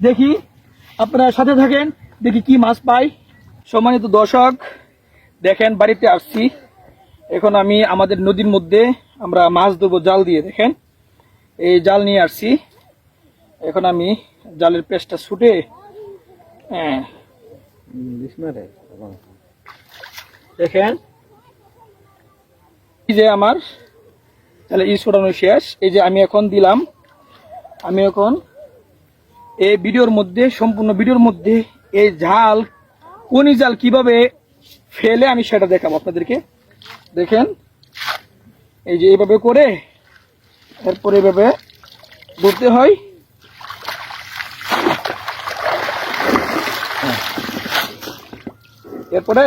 দেখি আপনারা সাথে থাকেন, দেখি কি মাছ পাই। সম্মানিত দর্শক, দেখেন বাড়িতে আসছি এখন আমি আমাদের নদীর মধ্যে আমরা মাছ ধরবো জাল দিয়ে। দেখেন এই জাল নিয়ে আসছি, এখন আমি জালের পেঁচটা ছুটে দেখেন এই যে আমার তাহলে ই ছড়ানো শেষ। এই যে আমি এখন দিলাম, আমি এখন এই ভিডিওর মধ্যে সম্পূর্ণ ভিডিওর মধ্যে এই জাল কোন জাল কিভাবে ফেলে আমি সেটা দেখাবো আপনাদেরকে। দেখেন এই যে এইভাবে করে এরপরে এইভাবে ধরতে হয়। এরপরে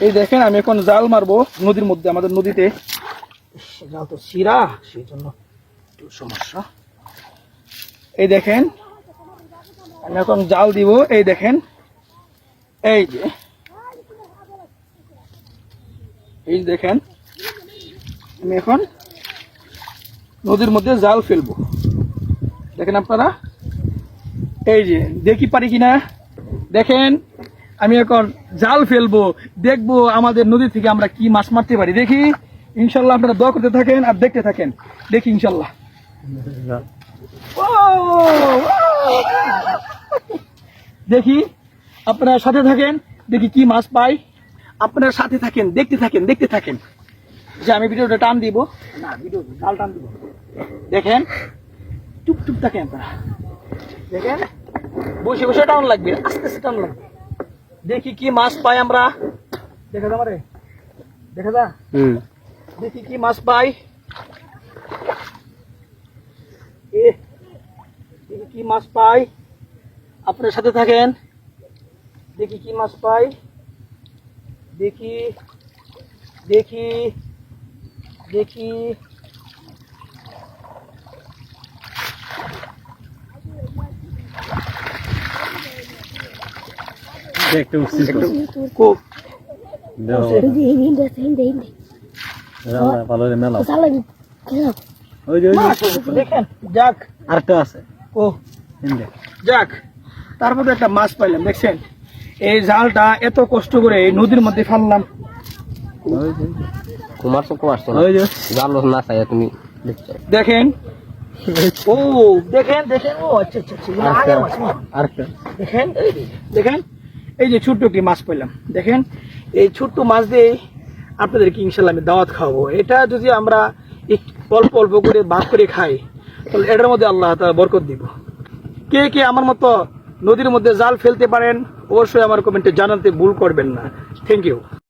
এই দেখেন আমি এখন জাল মারবো নদীর মধ্যে, আমাদের নদীতে জাল তো ছিঁড়া, সেই জন্য একটু সমস্যা। এই দেখেন আমি এখন জাল দিব। এই দেখেন এই যে এই দেখেন আমি এখন নদীর মধ্যে জাল ফেলবো। দেখেন আপনারা, এই যে দেখি পারি কিনা। দেখেন আমি এখন জাল ফেলবো, দেখবো আমাদের নদী থেকে আমরা কি মাছ মারতে পারি। দেখি ইনশাল্লাহ, আপনারা দোয়া করতে থাকেন আর দেখতে থাকেন, দেখি ইনশাল্লাহ। দেখি আপনারা সাথে থাকেন, দেখি কি মাছ পাই। আপনারা সাথে থাকেন, দেখতে থাকেন, দেখতে থাকেন। যে আমি ভিডিওটা টান দিব না, ভিডিও জাল টান দিব। দেখেন চুপচুপ থাকেন আপনারা, দেখেন বসে বসে টান লাগবে, আস্তে আস্তে টান লাগবে। দেখি কি মাছ পাই আমরা। দেখা যা মারে, দেখা যা, দেখি কি মাছ পাই। দেখি কি মাছ পাই, আপনার সাথে থাকেন, দেখি কি মাছ পাই। দেখি দেখি দেখি দেখেন যাক আরেকটা আছে। ও যাক, তার মধ্যে একটা মাছ পাইলাম। দেখছেন এই জালটা এত কষ্ট করে এই নদীর মধ্যে ফেললাম। দেখেন ও দেখেন দেখেন, ও আচ্ছা আচ্ছা আচ্ছা, দেখেন দেখেন এই যে ছোট্ট একটি মাছ পেলাম। দেখেন এই ছোট্ট মাছ দিয়ে আপনাদেরকে ইনশাল্লাহ আমি দাওয়াত খাওয়াবো। এটা যদি আমরা অল্প অল্প করে ভাগ করে খাই তাহলে এটার মধ্যে আল্লাহ তাআলা বরকত দিব। কে কে আমার মতো নদীর মধ্যে জাল ফেলতে পারেন অবশ্যই আমার কমেন্টে জানাতে ভুল করবেন না। Thank you.